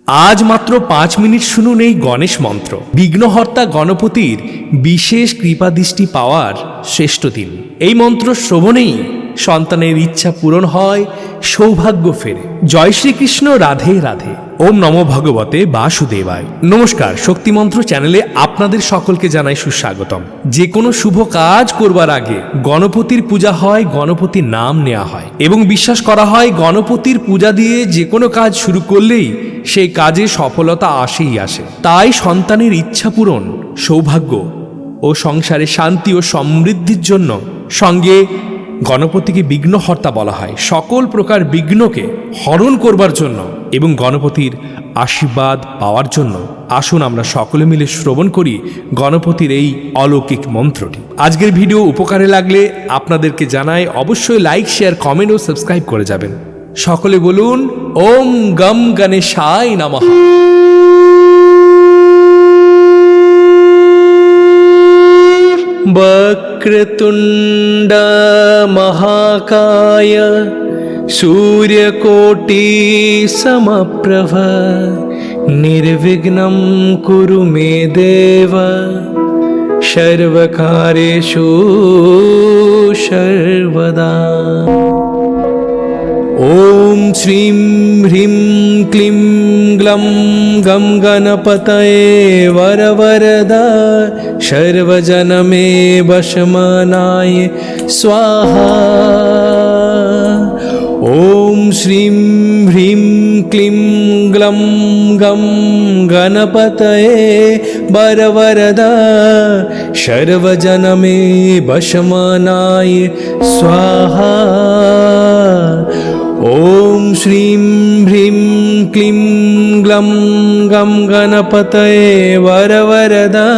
আজ মাত্র 5 মিনিট শুনুন এই গণেশ মন্ত্র। বিঘ্নহর্তা গণপতির বিশেষ কৃপাদৃষ্টি পাওয়ার শ্রেষ্ঠ দিন। এই মন্ত্র শ্রবণেই সন্তানের ইচ্ছা পূরণ হয়, সৌভাগ্য ফেরে। জয় শ্রীকৃষ্ণ, রাধে রাধে। ওম নমো ভগবতে বাসুদেবায়। নমস্কার, শক্তিমন্ত্র চ্যানেলে আপনাদের সকলকে জানাই সুস্বাগতম। যে কোনো শুভ কাজ করবার আগে গণপতির পূজা হয়, গণপতির নাম নেওয়া হয় এবং বিশ্বাস করা হয় গণপতির পূজা দিয়ে যে কোনো কাজ শুরু করলেই সেই কাজে সফলতা আসেই আসে। তাই সন্তানের ইচ্ছা পূরণ, সৌভাগ্য ও সংসারে শান্তি ও সমৃদ্ধির জন্য সঙ্গে গণপতিকে বিঘ্নহর্তা বলা হয়। সকল প্রকার বিঘ্নকে হরণ করবার জন্য এবং গণপতির আশীর্বাদ পাওয়ার জন্য আসুন আমরা সকলে মিলে শ্রবণ করি গণপতির এই অলৌকিক মন্ত্রটি। আজকের ভিডিও উপকারে লাগলে আপনাদেরকে জানাই অবশ্যই লাইক, শেয়ার, কমেন্ট ও সাবস্ক্রাইব করে যাবেন। সকলে বলুন ওম গম গণেশায় নমঃ। वक्रतुण्ड महाकाय सूर्यकोटि समप्रभ निर्विघ्नं कुरु मे देव सर्वकार्येषु सर्वदा। ॐ श्रीं ह्रीं क्लीं ग्लं गं गणपतये वरवरदा सर्वजनमे वशमानाय स्वाहा। ॐ श्रीं ह्रीं क्लीं ग्लं गं गणपतये वरवरदा सर्वजनमे वशमानाय स्वाहा। ॐ श्रीं ह्रीं क्लीं ग्लं गं गणपतये वरवरदा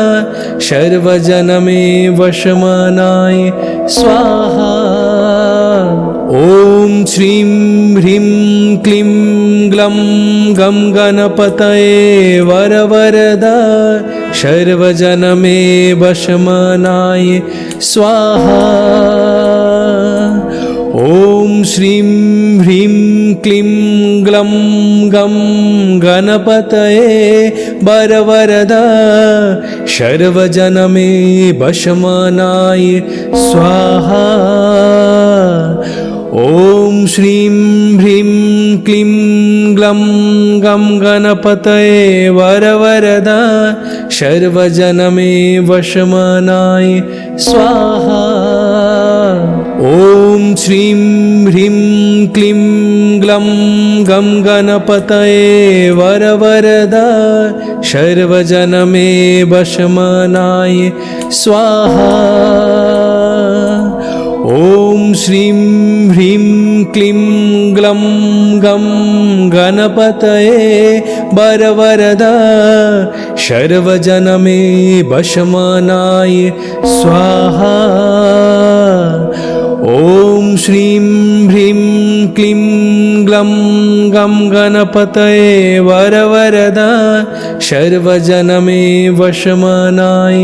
सर्वजनमे वशमानाय स्वाहा। ॐ श्रीं ह्रीं क्लीं ग्लं गं गणपतये वरवरदा सर्वजनमे वशमानाय स्वाहा। ॐ श्रीं ह्रीं क्लीं ग्लं गं गणपतये वरवरदा सर्वजनमे वशमानाय स्वाहा। ॐ श्रीं ह्रीं क्लीं ग्लं गं गणपतये वरवरदा सर्वजनमे वशमानाय स्वाहा। ॐ श्रीं ह्रीं क्लीं ग्लं गं गणपतये वरवरदा सर्वजनमे वशमानाय स्वाहा। ॐ श्रीं ह्रीं क्लीं ग्लं गं गणपतये वरवरदा सर्वजनमे वशमानाय स्वाहा। ॐ श्रीं ह्रीं क्लीं ग्लं गं गणपतये वरवरदा सर्वजनमे वशमानाय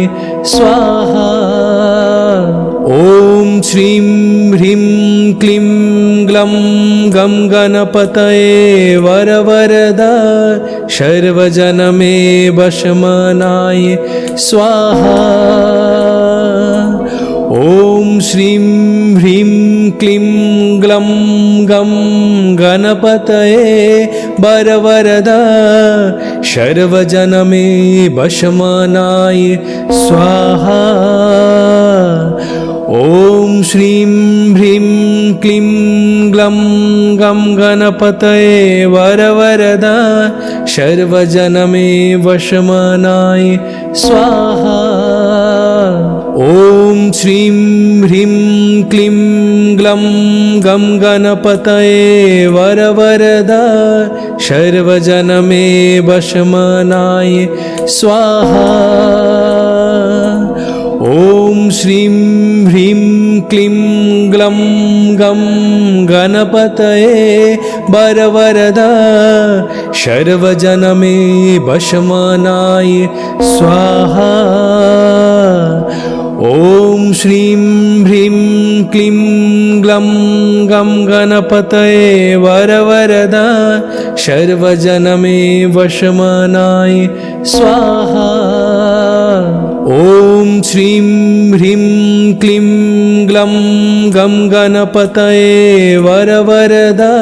स्वाहा। ॐ श्रीं ह्रीं क्लीं ग्लं गं गणपतये वरवरदा सर्वजनमे वशमानाय स्वाहा। ॐ श्रीं ह्रीं क्लीं ग्लं गं गणपतये वरवरदा सर्वजनमे वशमानाय स्वाहा। ॐ श्रीं ह्रीं क्लीं ग्लं गं गणपतये वरवरदा सर्वजनमे वशमानाय स्वाहा। ॐ श्रीं ह्रीं क्लीं ग्लं गं गणपतये वरवरदा सर्वजनमे वशमानाय स्वाहा। ॐ श्रीं ह्रीं क्लीं ग्लं गं गणपतये वरवरदा सर्वजनमे वशमानाय स्वाहा। ॐ श्रीं ह्रीं क्लीं ग्लं गं गणपतये वरवरदा सर्वजनमे वशमानाय स्वाहा। ॐ श्रीं ह्रीं क्लीं ग्लं गं गणपतये वरवरदा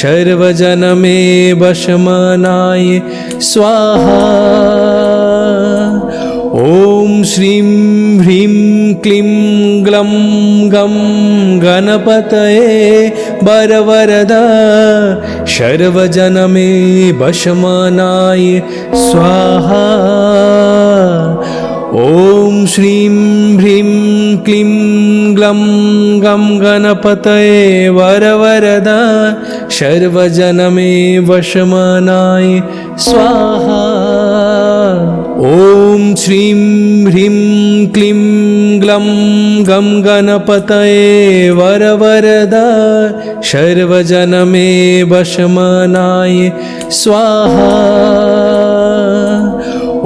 सर्वजनमे वशमानाय स्वाहा। ॐ श्रीं ह्रीं क्लीं ग्लं गं गणपतये वरवरदा सर्वजनमे वशमानाय स्वाहा। ॐ श्रीं ह्रीं क्लीं ग्लं गं गणपतये वरवरदा सर्वजनमे वशमानाय स्वाहा। ॐ श्रीं ह्रीं क्लीं ग्लं गं गणपतये वरवरदा सर्वजनमे वशमानाय स्वाहा।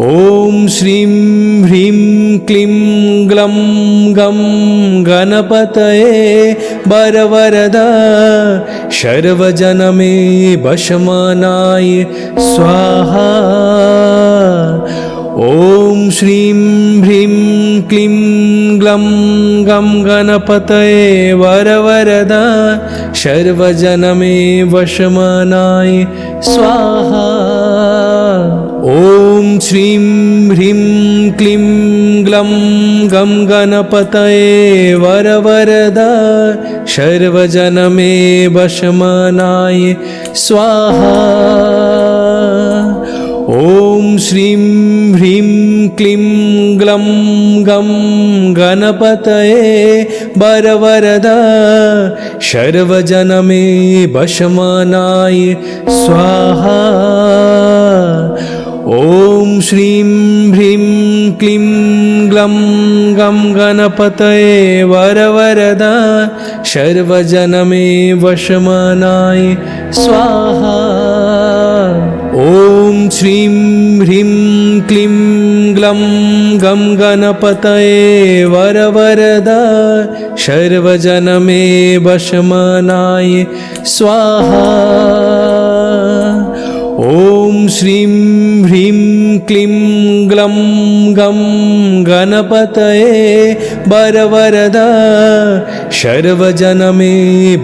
ॐ श्रीं ह्रीं क्लीं ग्लं गं गणपतये वरवरदा सर्वजनमे वशमानाय स्वाहा। ॐ श्रीं ह्रीं क्लीं ग्लं गं गणपतये वरवरदा सर्वजनमे वशमानाय स्वाहा। ॐ श्रीं ह्रीं क्लीं ग्लं गं गणपतये वरवरदा सर्वजनमे वशमानाय स्वाहा। ॐ श्रीं ह्रीं क्लीं ग्लं गं गणपतये वरवरदा सर्वजनमे वशमानाय स्वाहा। ॐ श्रीं ह्रीं क्लीं ग्लं गं गणपतये वरवरदा सर्वजनमे वशमानाय स्वाहा। ॐ श्रीं ह्रीं क्लीं ग्लं गं गणपतये वरवरदा सर्वजनमे वशमानाय स्वाहा। ॐ श्रीं ह्रीं क्लीं ग्लं गं गणपतये वरवरदा सर्वजनमे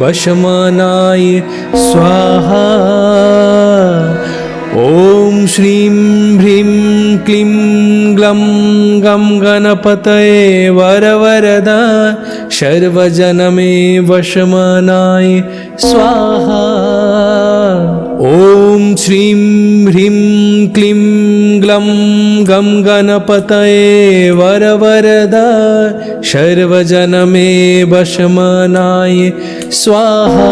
वशमानाय स्वाहा। ॐ श्रीं ह्रीं क्लीं ग्लं गं गणपतये वरवरदा सर्वजनमे वशमानाय स्वाहा। ॐ श्रीं ह्रीं क्लीं ग्लं गं गणपतये वरवरदा सर्वजनमे वशमानाय स्वाहा।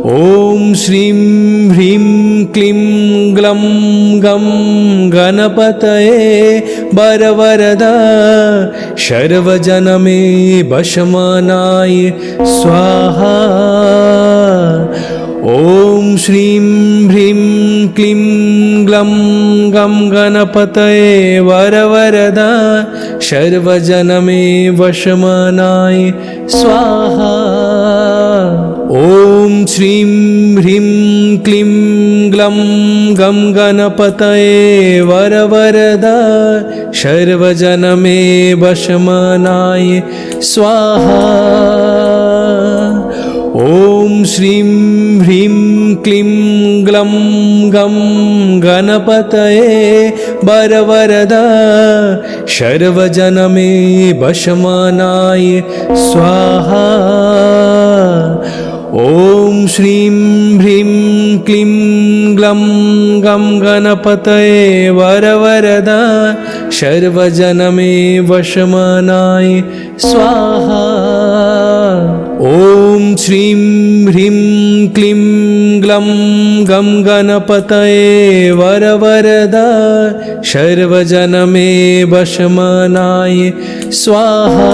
ॐ श्रीं ह्रीं क्लीं ग्लं गं गणपतये वरवरदा सर्वजनमे वशमानाय स्वाहा। ॐ श्रीं ह्रीं क्लीं ग्लं गं गणपतये वरवरदा सर्वजनमे वशमानाय स्वाहा। ॐ श्रीं ह्रीं क्लीं ग्लं गं गणपतये वरवरदा सर्वजनमे वशमानाय स्वाहा। ॐ श्रीं ह्रीं क्लीं ग्लं गं गणपतये वरवरदा सर्वजनमे वशमानाय स्वाहा। ॐ श्रीं ह्रीं क्लीं ग्लं गं गणपतये वरवरदा सर्वजनमे वशमानाय स्वाहा। ॐ श्रीं ह्रीं क्लीं ग्लं गं गणपतये वरवरदा सर्वजनमे वशमानाय स्वाहा।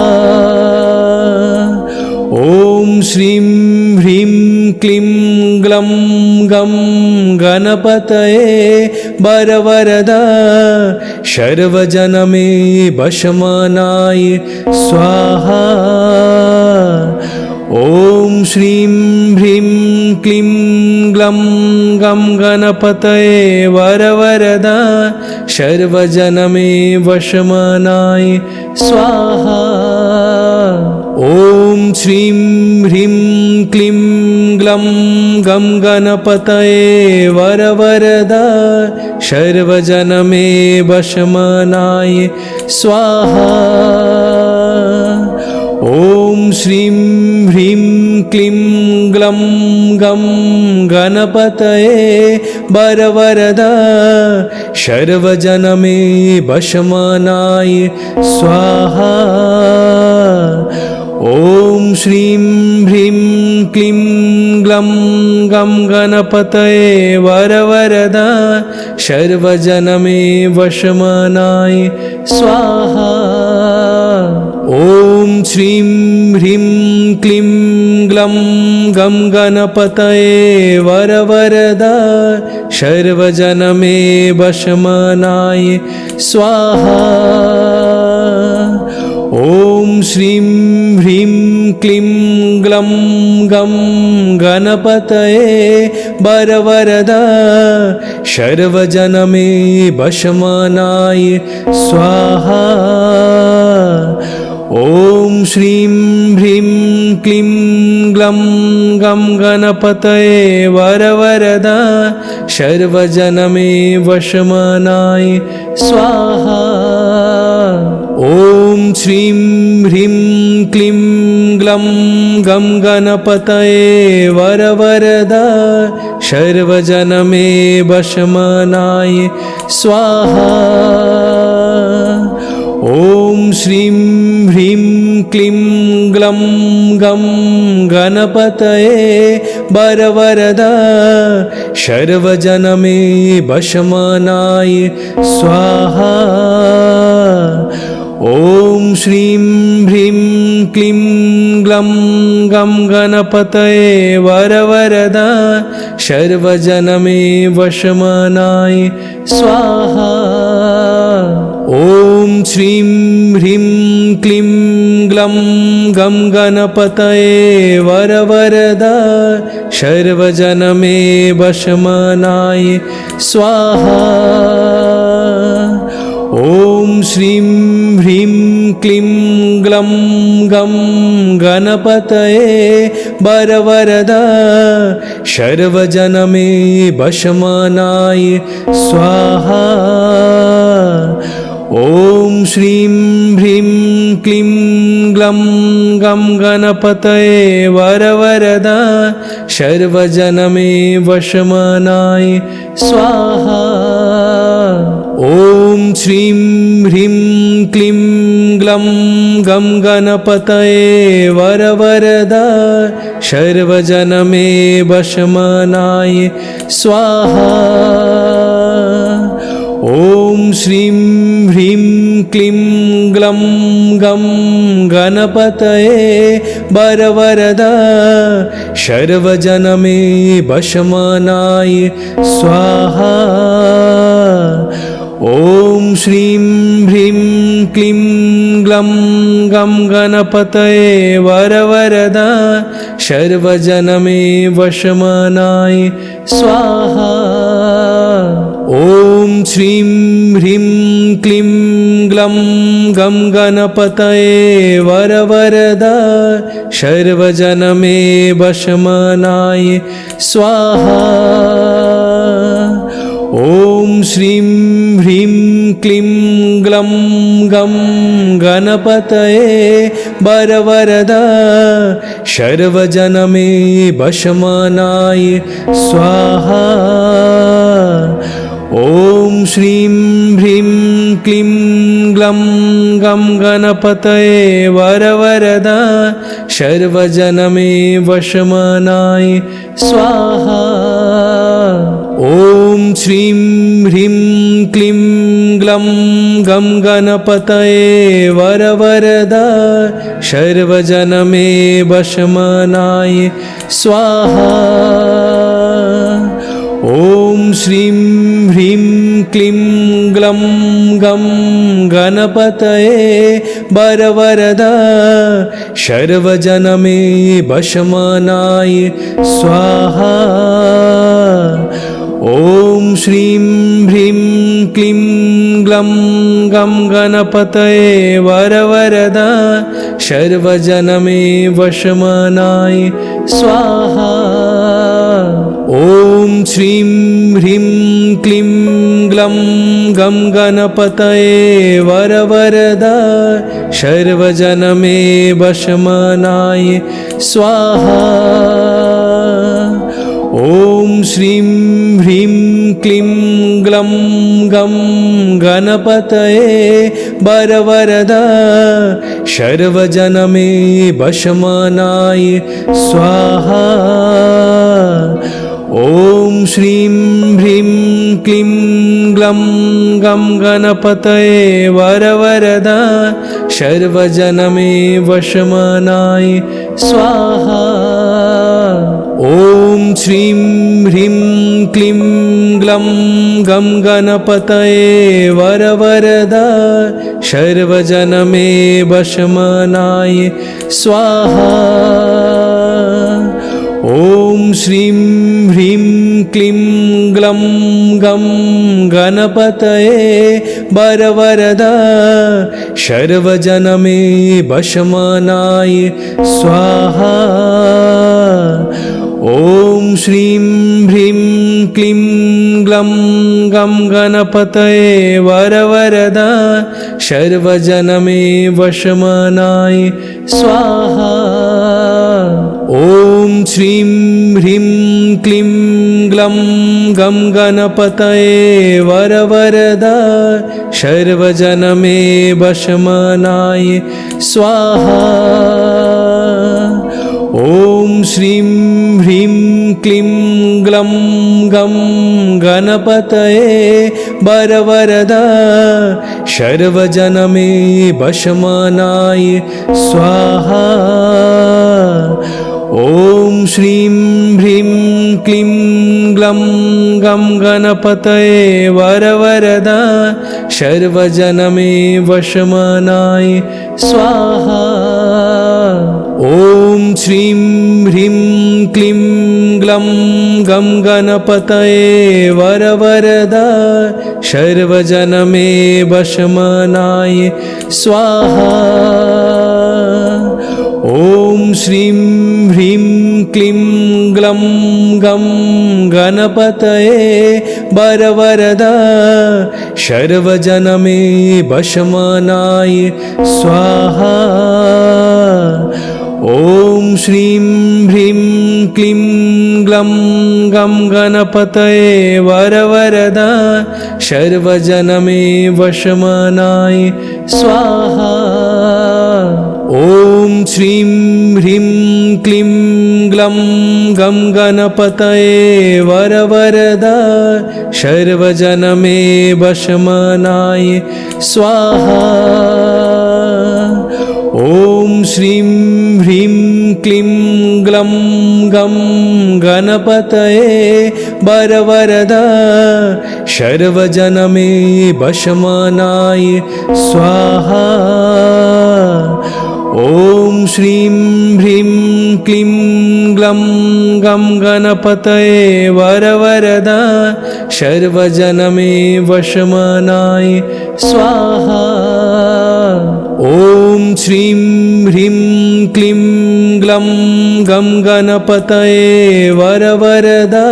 ॐ श्रीं ह्रीं क्लीं ग्लं गं गणपतये वरवरदा सर्वजनमे वशमानाय स्वाहा। ॐ श्रीं ह्रीं क्लीं ग्लं गं गणपतये वरवरदा सर्वजनमे वशमानाय स्वाहा। ॐ श्रीं ह्रीं क्लीं ग्लं गं गणपतये वरवरदा सर्वजनमे वशमानाय स्वाहा। ॐ श्रीं ह्रीं क्लीं ग्लं गं गणपतये वरवरदा सर्वजनमे वशमानाय स्वाहा। ॐ श्रीं ह्रीं क्लीं ग्लं गं गणपतये वरवरदा सर्वजनमे वशमानाय स्वाहा। ॐ श्रीं ह्रीं क्लीं ग्लं गं गणपतये वरवरदा सर्वजनमे वशमानाय स्वाहा। ॐ श्रीं ह्रीं क्लीं ग्लं गं गणपतये वरवरदा सर्वजनमे वशमानाय स्वाहा। ॐ श्रीं ह्रीं क्लीं ग्लं गं गणपतये वरवरदा सर्वजनमे वशमानाय स्वाहा। ॐ श्रीं ह्रीं क्लीं ग्लं गं गणपतये वरवरदा सर्वजनमे वशमानाय स्वाहा। ॐ श्रीं ह्रीं क्लीं ग्लं गं गणपतये वरवरदा सर्वजनमे वशमानाय स्वाहा। ॐ श्रीं ह्रीं क्लीं ग्लं गं गणपतये वरवरदा सर्वजनमे वशमानाय स्वाहा। ॐ श्रीं ह्रीं क्लीं ग्लं गं गणपतये वरवरदा सर्वजनमे वशमानाय स्वाहा। ॐ श्रीं ह्रीं क्लीं ग्लं गं गणपतये वरवरदा सर्वजनमे वशमानाय स्वाहा। ॐ श्रीं ह्रीं क्लीं ग्लं गं गणपतये वरवरदा सर्वजनमे वशमानाय स्वाहा। ॐ श्रीं ह्रीं क्लीं ग्लं गं गणपतये वरवरदा सर्वजनमे वशमानाय स्वाहा। ॐ श्रीं ह्रीं क्लीं ग्लं गं गणपतये वरवरदा सर्वजनमे वशमानाय स्वाहा। ॐ श्रीं ह्रीं क्लीं ग्लं गं गणपतये वरवरदा सर्वजनमे वशमानाय स्वाहा। ॐ श्रीं ह्रीं क्लीं ग्लं गं गणपतये वरवरदा सर्वजनमे वशमानाय स्वाहा। ॐ श्रीं ह्रीं क्लीं ग्लं गं गणपतये वरवरदा सर्वजनमे वशमानाय स्वाहा। ॐ श्रीं ह्रीं क्लीं ग्लं गं गणपतये वरवरदा सर्वजनमे वशमानाय स्वाहा। ॐ श्रीं ह्रीं क्लीं ग्लं गं गणपतये वरवरदा सर्वजनमे वशमानाय स्वाहा। ॐ श्रीं ह्रीं क्लीं ग्लं गं गणपतये वरवरदा सर्वजनमे वशमानाय स्वाहा। ॐ श्रीं ह्रीं क्लीं ग्लं गं गणपतये वरवरदा सर्वजनमे वशमानाय स्वाहा। ॐ श्रीं ह्रीं क्लीं ग्लं गं गणपतये वरवरदा सर्वजनमे वशमानाय स्वाहा। ॐ श्रीं ह्रीं क्लीं ग्लं गं गणपतये वरवरदा सर्वजनमे वशमानाय स्वाहा। ॐ श्रीं ह्रीं क्लीं ग्लं गं गणपतये वरवरदा सर्वजनमे वशमानाय स्वाहा। ॐ श्रीं ह्रीं क्लीं ग्लं गं गणपतये वरवरदा सर्वजनमे वशमानाय स्वाहा। ॐ श्रीं ह्रीं क्लीं ग्लं गं गणपतये वरवरदा सर्वजनमे वशमानाय स्वाहा। ॐ श्रीं ह्रीं क्लीं ग्लं गं गणपतये वरवरदा सर्वजनमे वशमानाय स्वाहा। ॐ श्रीं ह्रीं क्लीं ग्लं गं गणपतये वरवरदा सर्वजनमे वशमानाय स्वाहा। ॐ श्रीं ह्रीं क्लीं ग्लं गं गणपतये वरवरदा सर्वजनमे वशमानाय स्वाहा। ॐ श्रीं ह्रीं क्लीं ग्लं गं गणपतये वरवरदा सर्वजनमे वशमानाय स्वाहा। ॐ श्रीं ह्रीं क्लीं ग्लं गं गणपतये वरवरदा सर्वजनमे वशमानाय स्वाहा। ॐ श्रीं ह्रीं क्लीं ग्लं गं गणपतये वरवरदा सर्वजनमे वशमानाय स्वाहा। ॐ श्रीं ह्रीं क्लीं ग्लं गं गणपतये वरवरदा सर्वजनमे वशमानाय स्वाहा। ॐ श्रीं ह्रीं क्लीं ग्लं गं गणपतये वरवरदा सर्वजनमे वशमानाय स्वाहा। ॐ श्रीं ह्रीं क्लीं ग्लं गं गणपतये वरवरदा सर्वजनमे वशमानाय स्वाहा। ॐ श्रीं ह्रीं क्लीं ग्लं गं गणपतये वरवरदा सर्वजनमे वशमानाय स्वाहा। ॐ श्रीं ह्रीं क्लीं ग्लं गं गणपतये वरवरदा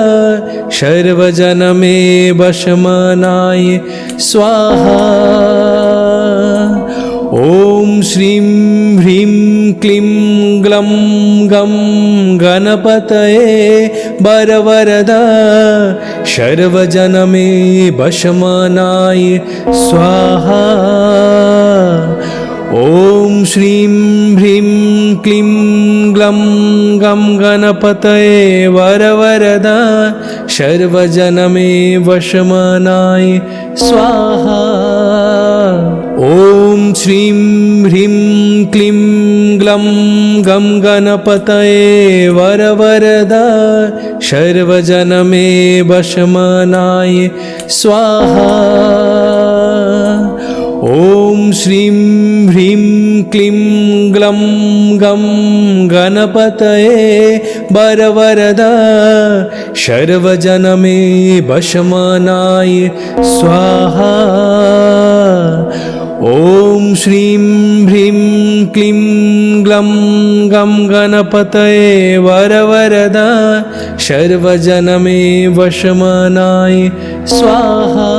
सर्वजनमे वशमानाय स्वाहा। ॐ श्रीं ह्रीं क्लीं ग्लं गं गणपतये वरवरदा सर्वजनमे वशमानाय स्वाहा। ॐ श्रीं ह्रीं क्लीं ग्लं गं गणपतये वरवरदा सर्वजनमे वशमानाय स्वाहा। ॐ श्रीं ह्रीं क्लीं ग्लं गं गणपतये वरवरदा सर्वजनमे वशमानाय स्वाहा। ॐ श्रीं ह्रीं क्लीं ग्लं गं गणपतये वरवरदा सर्वजनमे वशमानाय स्वाहा। ॐ श्रीं ह्रीं क्लीं ग्लं गं गणपतये वरवरदा सर्वजनमे वशमानाय स्वाहा।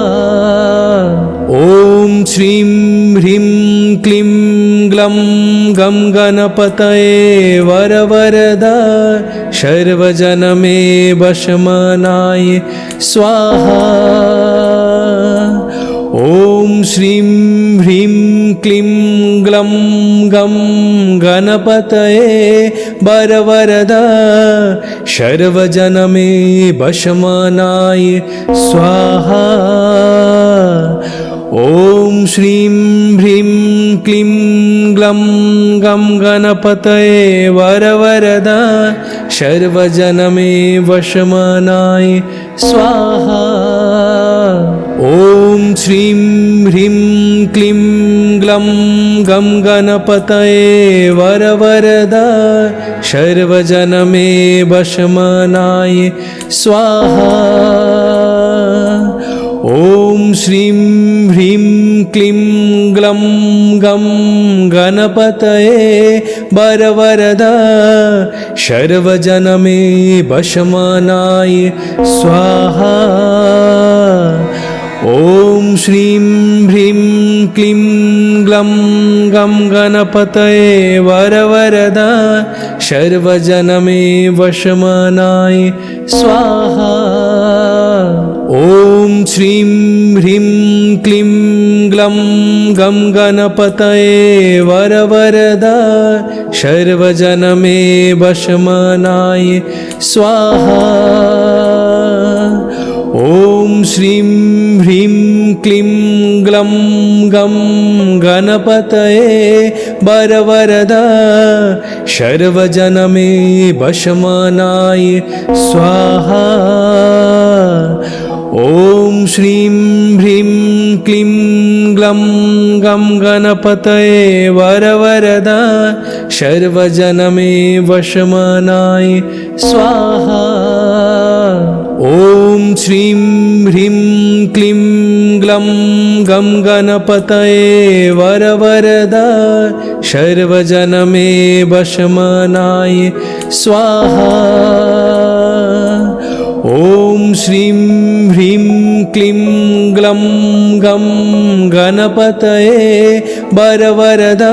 ॐ श्रीं ह्रीं क्लीं ग्लं गं गणपतये वरवरदा सर्वजनमे वशमानाय स्वाहा। ॐ श्रीं ह्रीं क्लीं ग्लं गं गणपतये वरवरदा सर्वजनमे वशमानाय स्वाहा। ॐ श्रीं ह्रीं क्लीं ग्लं गं गणपतये वरवरदा सर्वजनमे वशमानाय स्वाहा। ॐ श्रीं ह्रीं क्लीं ग्लं गं गणपतये वरवरदा सर्वजनमे वशमानाय स्वाहा। ॐ श्रीं ह्रीं क्लीं ग्लं गं गणपतये वरवरदा सर्वजनमे वशमानाय स्वाहा। ॐ श्रीं ह्रीं क्लीं ग्लं गं गणपतये वरवरदा सर्वजनमे वशमानाय स्वाहा। ॐ श्रीं ह्रीं क्लीं ग्लं गं गणपतये वरवरदा सर्वजनमे वशमानाय स्वाहा। ॐ श्रीं ह्रीं क्लीं ग्लं गं गणपतये वरवरदा सर्वजनमे वशमानाय स्वाहा। ॐ श्रीं ह्रीं क्लीं ग्लं गं गणपतये वरवरदा सर्वजनमे वशमानाय स्वाहा। ॐ श्रीं ह्रीं क्लीं ग्लं गं गणपतये वरवरदा सर्वजनमे वशमानाय स्वाहा। ॐ श्रीं ह्रीं क्लीं ग्लं गं गणपतये वरवरदा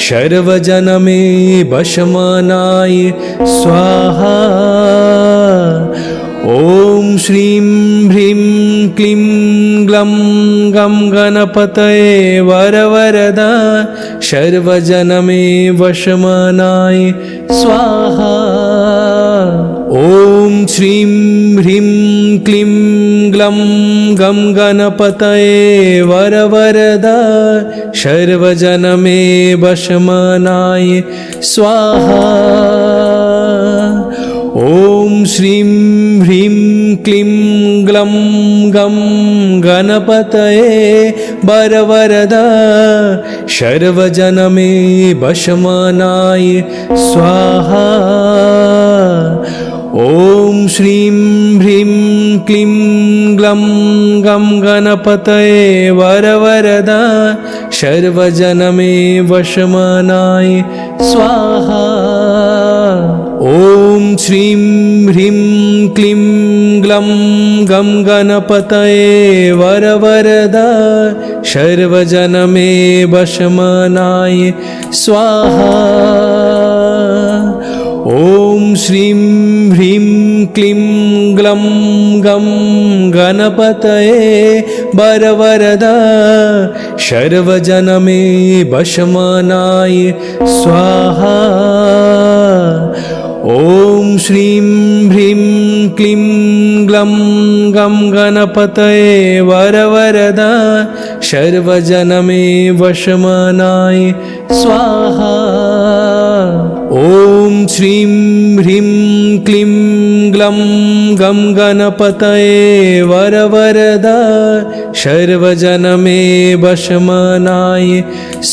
सर्वजनमे वशमानाय स्वाहा। ॐ श्रीं ह्रीं क्लीं ग्लं गं गणपतये वरवरदा सर्वजनमे वशमानाय स्वाहा। ॐ श्रीं ह्रीं क्लीं ग्लं गं गणपतये वरवरदा सर्वजनमे वशमानाय स्वाहा। ॐ श्रीं ह्रीं क्लीं ग्लं गं गणपतये वरवरदा सर्वजनमे वशमानाय स्वाहा। ॐ श्रीं ह्रीं क्लीं ग्लं गं गणपतये वरवरदा सर्वजनमे वशमानाय स्वाहा। ॐ श्रीं ह्रीं क्लीं ग्लं गं गणपतये वरवरदा सर्वजनमे वशमानाय स्वाहा। ॐ श्रीं ह्रीं क्लीं ग्लं गं गणपतये वरवरदा सर्वजनमे वशमानाय स्वाहा। ॐ श्रीं ह्रीं क्लीं ग्लं गं गणपतये वरवरदा सर्वजनमे वशमानाय स्वाहा। ॐ श्रीं ह्रीं क्लीं ग्लं गं गणपतये वरवरदा सर्वजनमे वशमानाय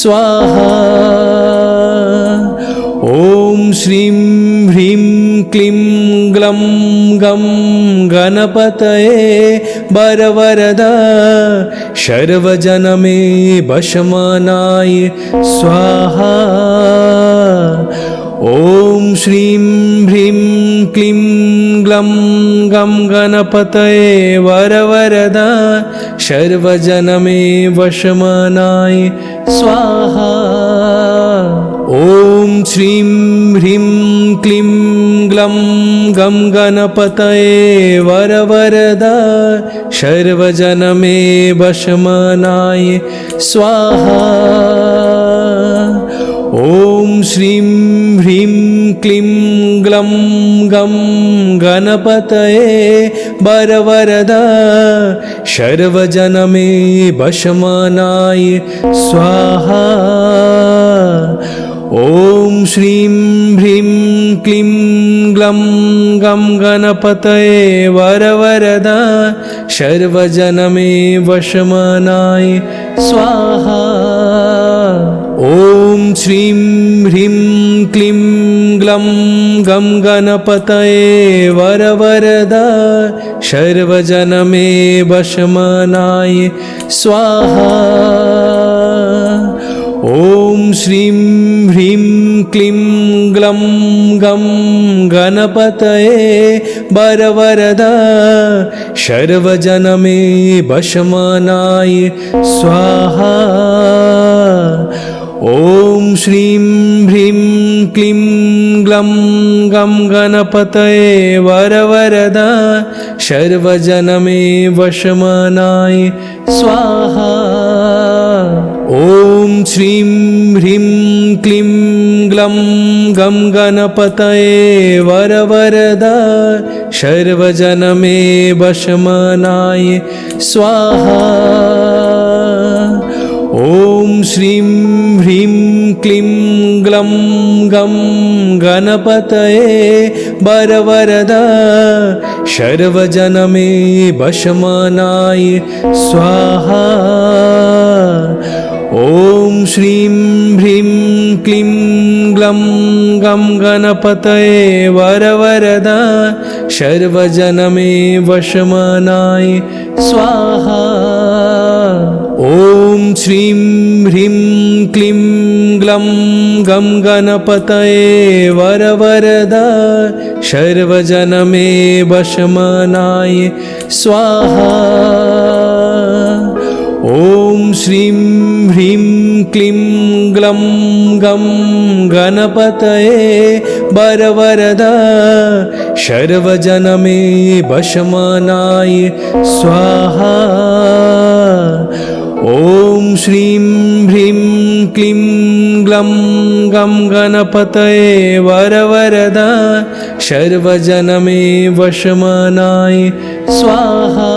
स्वाहा। ॐ श्रीं ह्रीं क्लीं ग्लं गं गणपतये वरवरदा सर्वजनमे वशमानाय स्वाहा। ॐ श्रीं ह्रीं क्लीं ग्लं गं गणपतये वरवरदा सर्वजनमे वशमानाय स्वाहा। ॐ श्रीं ह्रीं क्लीं ग्लं गं गणपतये वरवरदा सर्वजनमे वशमानाय स्वाहा। ॐ श्रीं ह्रीं क्लीं ग्लं गं गणपतये वरवरदा सर्वजनमे वशमानाय स्वाहा। ॐ श्रीं ह्रीं क्लीं ग्लं गं गणपतये वरवरदा सर्वजनमे वशमानाय स्वाहा। ॐ श्रीं ह्रीं क्लीं ग्लं गं गणपतये वरवरदा सर्वजनमे वशमानाय स्वाहा। ॐ श्रीं ह्रीं क्लीं ग्लं गं गणपतये वरवरदा सर्वजनमे वशमानाय स्वाहा। ॐ श्रीं ह्रीं क्लीं ग्लं गं गणपतये वरवरदा सर्वजनमे वशमानाय स्वाहा। ॐ श्रीं ह्रीं क्लीं ग्लं गं गणपतये वरवरदा सर्वजनमे वशमानाय स्वाहा। ॐ श्रीं ह्रीं क्लीं ग्लं गं गणपतये वरवरदा सर्वजनमे वशमानाय स्वाहा। ॐ श्रीं ह्रीं क्लीं ग्लं गं गणपतये वरवरदा सर्वजनमे वशमानाय स्वाहा। ॐ श्रीं ह्रीं क्लीं ग्लं गं गणपतये वरवरदा सर्वजनमे वशमानाय स्वाहा। ॐ श्रीं ह्रीं क्लीं ग्लं गं गणपतये वरवरदा सर्वजनमे वशमानाय स्वाहा। ॐ श्रीं ह्रीं क्लीं ग्लं गं गणपतये वरवरदा सर्वजनमे वशमानाय स्वाहा।